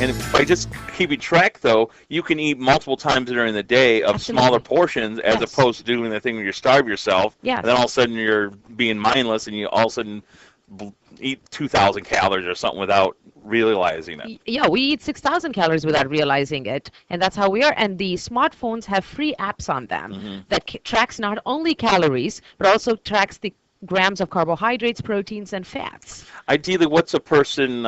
And by just keeping track, though, you can eat multiple times during the day of Absolutely. smaller portions as opposed to doing the thing where you starve yourself. Yes. And then all of a sudden you're being mindless and you all of a sudden eat 2,000 calories or something without realizing it. Yeah, we eat 6,000 calories without realizing it, and that's how we are. And the smartphones have free apps on them that tracks not only calories, but also tracks the grams of carbohydrates, proteins, and fats. Ideally, what's a person,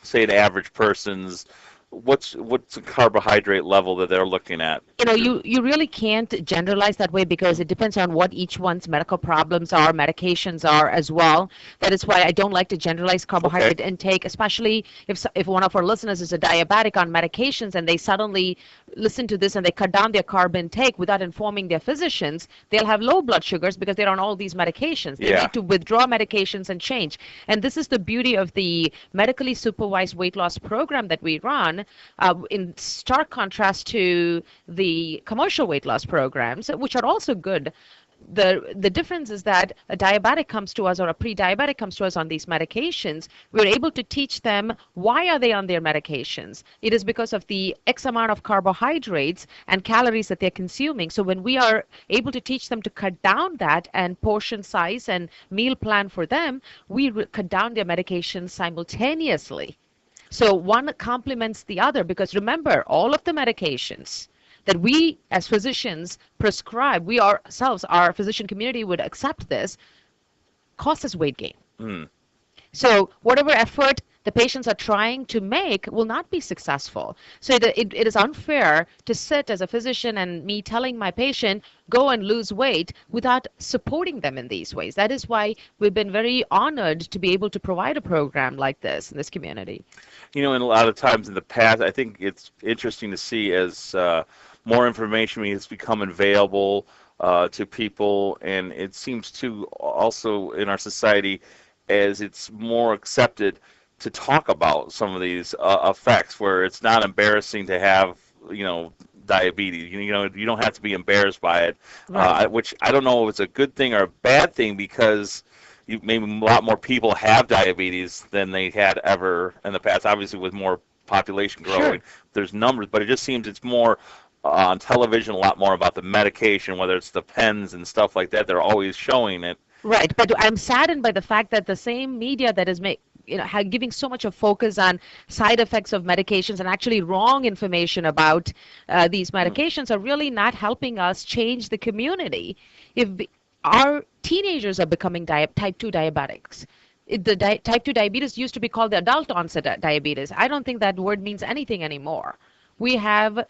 say an average person's, what's the carbohydrate level that they're looking at? You know, you really can't generalize that way because it depends on what each one's medical problems are, medications are as well. That is why I don't like to generalize carbohydrate intake, especially if one of our listeners is a diabetic on medications and they suddenly listen to this and they cut down their carb intake without informing their physicians, they'll have low blood sugars because they're on all these medications. They need to withdraw medications and change. And this is the beauty of the medically supervised weight loss program that we run, in stark contrast to the commercial weight loss programs, which are also good. The difference is that a diabetic comes to us or a pre-diabetic comes to us on these medications. We're able to teach them why are they on their medications. It is because of the X amount of carbohydrates and calories that they're consuming. So when we are able to teach them to cut down that and portion size and meal plan for them, we cut down their medications simultaneously. So one complements the other because remember, all of the medications that we as physicians prescribe, we ourselves, our physician community would accept this, cause us weight gain. So whatever effort the patients are trying to make will not be successful. So it is unfair to sit as a physician and me telling my patient, go and lose weight without supporting them in these ways. That is why we've been very honored to be able to provide a program like this in this community. You know, and a lot of times in the past, I think it's interesting to see as more information has become available to people, and it seems to also in our society as it's more accepted to talk about some of these effects where it's not embarrassing to have, you know, diabetes. You know, you don't have to be embarrassed by it, which I don't know if it's a good thing or a bad thing because maybe a lot more people have diabetes than they had ever in the past. Obviously, with more population growing, there's numbers, but it just seems it's more on television, a lot more about the medication, whether it's the pens and stuff like that. They're always showing it. Right, but I'm saddened by the fact that the same media that is giving so much of focus on side effects of medications and actually wrong information about these medications are really not helping us change the community. If our teenagers are becoming type 2 diabetics, type 2 diabetes used to be called the adult onset diabetes. I don't think that word means anything anymore. We have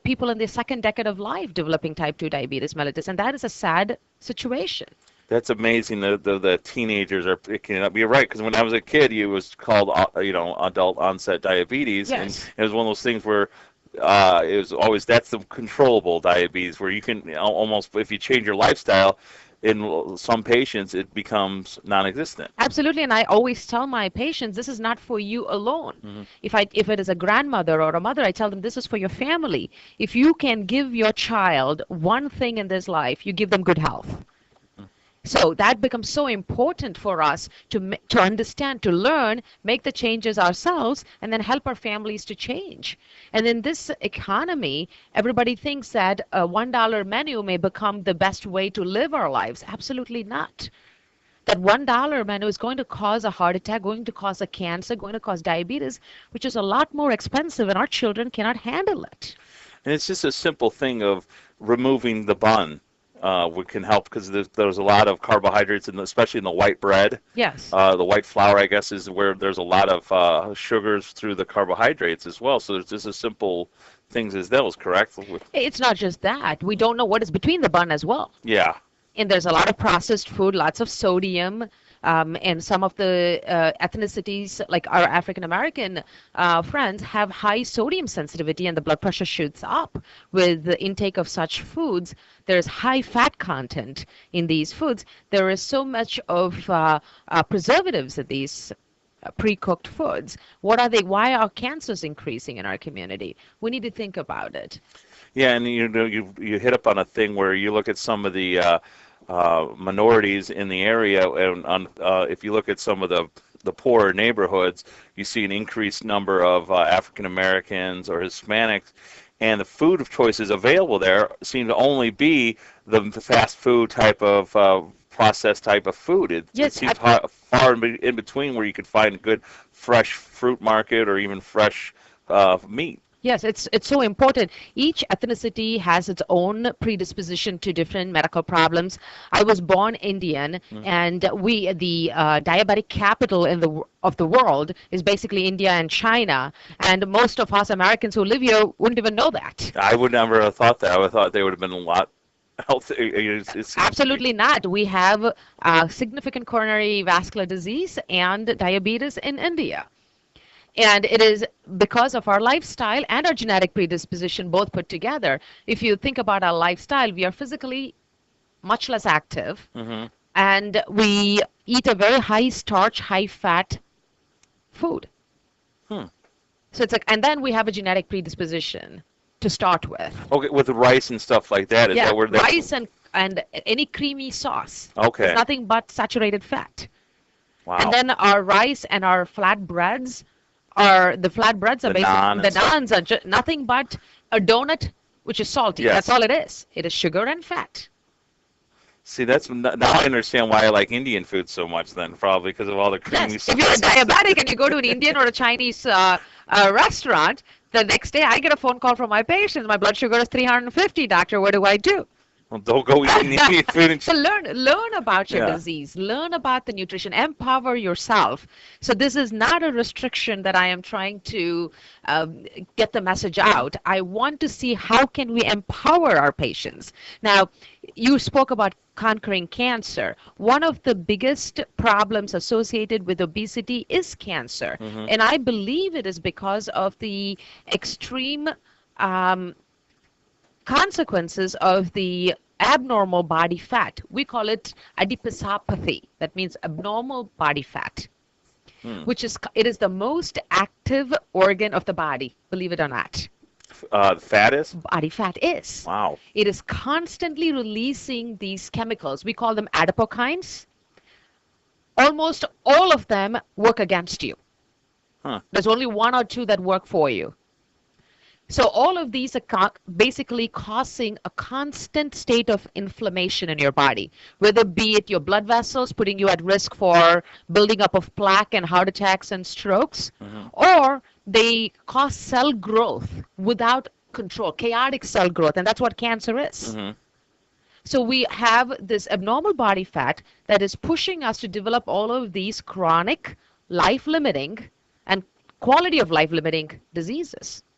people in the second decade of life developing type 2 diabetes mellitus, and that is a sad situation. That's amazing. The teenagers are picking it up. You're right, because when I was a kid, it was called adult onset diabetes, and it was one of those things where it was always that's the controllable diabetes, where you can almost, if you change your lifestyle, in some patients it becomes non-existent. Absolutely, and I always tell my patients this is not for you alone. If it is a grandmother or a mother, I tell them this is for your family. If you can give your child one thing in this life, you give them good health. So that becomes so important for us to understand, to learn, make the changes ourselves, and then help our families to change. And in this economy, everybody thinks that a $1 menu may become the best way to live our lives. Absolutely not. That $1 menu is going to cause a heart attack, going to cause a cancer, going to cause diabetes, which is a lot more expensive, and our children cannot handle it. And it's just a simple thing of removing the bun. We can help because there's a lot of carbohydrates, especially in the white bread. Yes. The white flour, I guess, is where there's a lot of sugars through the carbohydrates as well. So there's just as simple things as those, correct? It's not just that. We don't know what is between the bun as well. Yeah. And there's a lot of processed food, lots of sodium, and some of the ethnicities, like our African American friends, have high sodium sensitivity, and the blood pressure shoots up with the intake of such foods. There's high fat content in these foods. There is so much of preservatives in these pre-cooked foods. What are they? Why are cancers increasing in our community? We need to think about it. Yeah, and you know, you hit up on a thing where you look at some of the minorities in the area, and if you look at some of the poorer neighborhoods, you see an increased number of African Americans or Hispanics, and the food choices available there seem to only be the fast food type of processed type of food. It Yes, seems far in between where you could find a good fresh fruit market or even fresh meat. yes, it's so important. Each ethnicity has its own predisposition to different medical problems. I was born Indian, and the diabetic capital in of the world is basically India and China. And most of us Americans who live here wouldn't even know that. I would never have thought that. I would have thought they would have been a lot healthier. Absolutely not. We have significant coronary vascular disease and diabetes in India. And it is because of our lifestyle and our genetic predisposition both put together. If you think about our lifestyle, we are physically much less active, and we eat a very high starch, high fat food. Hmm. So it's like, and then we have a genetic predisposition to start with. Okay, with the rice and stuff like that. Is Yeah, that where that's rice and any creamy sauce. okay? It's nothing but saturated fat. Wow. And then our rice and our flatbreads are the flatbreads are The naan basically and the naans are nothing but a donut which is salty. Yes. That's all it is. It is sugar and fat. See, now I understand why I like Indian food so much. Then probably because of all the creamy Yes. If you're a sauces. diabetic and you go to an Indian or a Chinese restaurant, the next day I get a phone call from my patient. My blood sugar is 350. Doctor, what do I do? Well, don't go eating Indian food. And So learn about your Yeah. disease, learn about the nutrition, empower yourself. So this is not a restriction that I am trying to get the message out. I want to see how can we empower our patients. Now, you spoke about conquering cancer. One of the biggest problems associated with obesity is cancer, and I believe it is because of the extreme consequences of the abnormal body fat. We call it adiposopathy. That means abnormal body fat, which is it is the most active organ of the body, believe it or not. The fattest? Body fat is. Wow. It is constantly releasing these chemicals. We call them adipokines. Almost all of them work against you. Huh. There's only one or two that work for you. So all of these are basically causing a constant state of inflammation in your body, whether be it your blood vessels, putting you at risk for building up of plaque and heart attacks and strokes, or they cause cell growth without control, chaotic cell growth, and that's what cancer is. So we have this abnormal body fat that is pushing us to develop all of these chronic, life-limiting, and quality of life-limiting diseases.